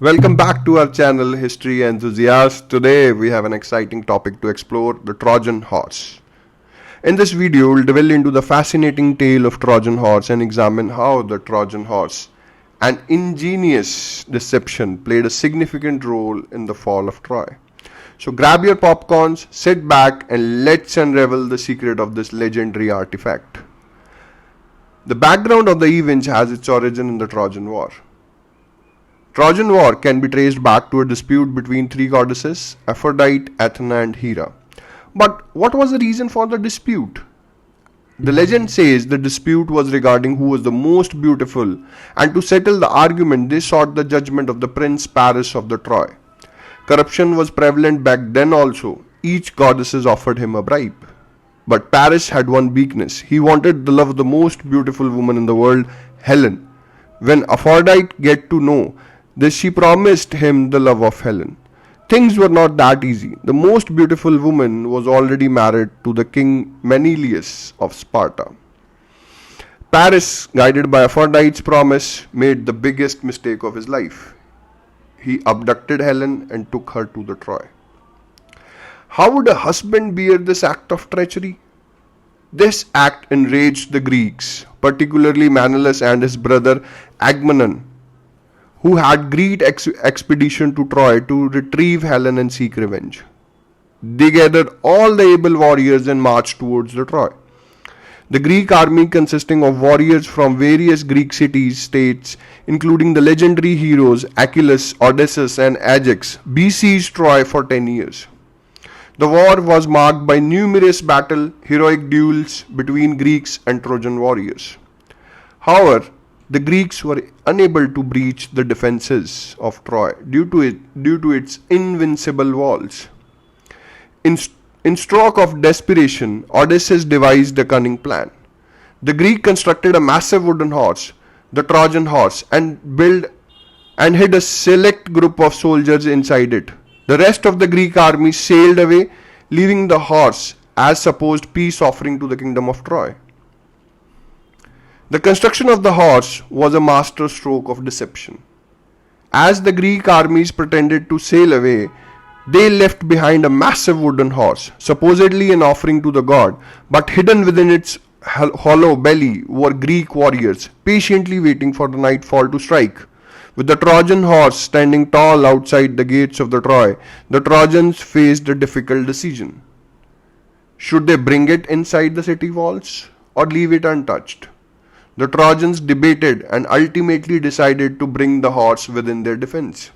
Welcome back to our channel History Enthusiasts. Today we have an exciting topic to explore, the Trojan Horse. In this video we'll delve into the fascinating tale of Trojan Horse and examine how the Trojan Horse, an ingenious deception, played a significant role in the fall of Troy. So grab your popcorns, sit back and let's unravel the secret of this legendary artifact. The background of the events has its origin in the Trojan War. Trojan War can be traced back to a dispute between three goddesses, Aphrodite, Athena and Hera. But what was the reason for the dispute? The legend says the dispute was regarding who was the most beautiful, and to settle the argument they sought the judgment of the prince Paris of the Troy. Corruption was prevalent back then also. Each goddess offered him a bribe. But Paris had one weakness. He wanted the love of the most beautiful woman in the world, Helen. When Aphrodite get to know this, she promised him the love of Helen. Things were not that easy. The most beautiful woman was already married to the king Menelaus of Sparta. Paris, guided by Aphrodite's promise, made the biggest mistake of his life. He abducted Helen and took her to the Troy. How would a husband bear this act of treachery? This act enraged the Greeks, particularly Menelaus and his brother Agamemnon, who had great expedition to Troy to retrieve Helen and seek revenge. They gathered all the able warriors and marched towards the Troy. The Greek army, consisting of warriors from various Greek cities, states, including the legendary heroes Achilles, Audacious and Ajax, besieged Troy for 10 years. The war was marked by numerous heroic duels between Greeks and Trojan warriors. However, the Greeks were unable to breach the defenses of Troy due to its invincible walls. In stroke of desperation, Odysseus devised a cunning plan. The Greek constructed a massive wooden horse, the Trojan Horse, and hid a select group of soldiers inside it. The rest of the Greek army sailed away, leaving the horse as supposed peace offering to the kingdom of Troy. The construction of the horse was a master stroke of deception. As the Greek armies pretended to sail away, they left behind a massive wooden horse, supposedly an offering to the god, but hidden within its hollow belly were Greek warriors, patiently waiting for the nightfall to strike. With the Trojan horse standing tall outside the gates of the Troy, the Trojans faced a difficult decision. Should they bring it inside the city walls or leave it untouched? The Trojans debated and ultimately decided to bring the horse within their defense,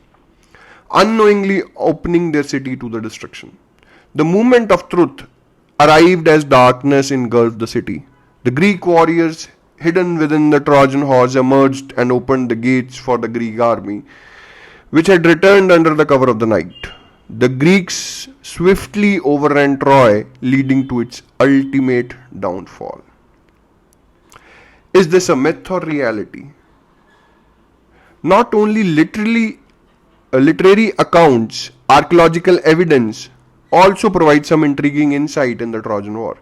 unknowingly opening their city to the destruction. The moment of truth arrived as darkness engulfed the city. The Greek warriors hidden within the Trojan horse emerged and opened the gates for the Greek army, which had returned under the cover of the night. The Greeks swiftly overran Troy, leading to its ultimate downfall. Is this a myth or reality? Not only literary accounts, archaeological evidence also provide some intriguing insight in the Trojan War.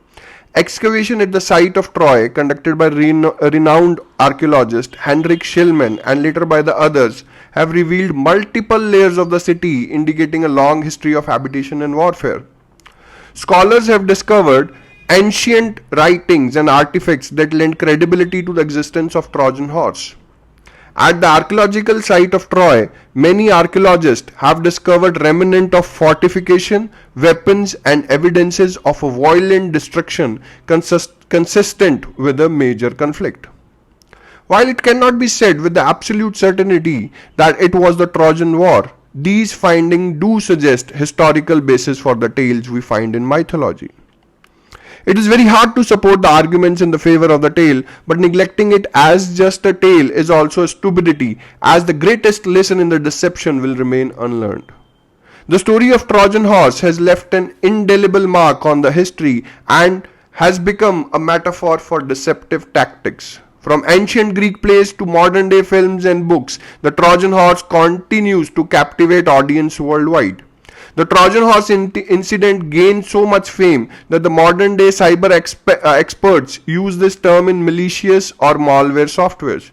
Excavation at the site of Troy, conducted by renowned archaeologist Henrik Schillmann and later by the others, have revealed multiple layers of the city, indicating a long history of habitation and warfare. Scholars have discovered ancient writings and artifacts that lend credibility to the existence of Trojan horse. At the archaeological site of Troy, many archaeologists have discovered remnants of fortification, weapons and evidences of a violent destruction consistent with a major conflict. While it cannot be said with the absolute certainty that it was the Trojan War, these findings do suggest historical basis for the tales we find in mythology. It is very hard to support the arguments in the favor of the tale, but neglecting it as just a tale is also a stupidity, as the greatest lesson in the deception will remain unlearned. The story of Trojan Horse has left an indelible mark on the history and has become a metaphor for deceptive tactics. From ancient Greek plays to modern day films and books, the Trojan Horse continues to captivate audiences worldwide. The Trojan Horse incident gained so much fame that the modern day cyber experts use this term in malicious or malware softwares.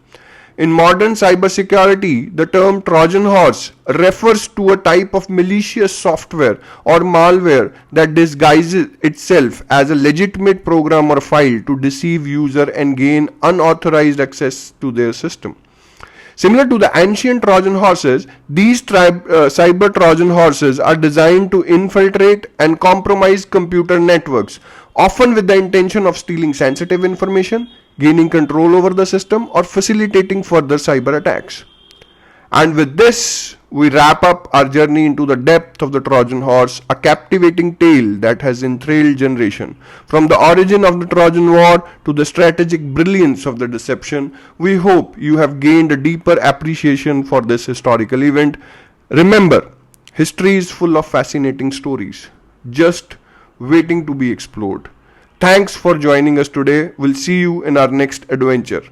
In modern cybersecurity, the term Trojan Horse refers to a type of malicious software or malware that disguises itself as a legitimate program or file to deceive user and gain unauthorized access to their system. Similar to the ancient Trojan horses, these cyber Trojan horses are designed to infiltrate and compromise computer networks, often with the intention of stealing sensitive information, gaining control over the system, or facilitating further cyber attacks. And with this, we wrap up our journey into the depth of the Trojan Horse, a captivating tale that has enthralled generation. From the origin of the Trojan War to the strategic brilliance of the deception, we hope you have gained a deeper appreciation for this historical event. Remember, history is full of fascinating stories, just waiting to be explored. Thanks for joining us today. We'll see you in our next adventure.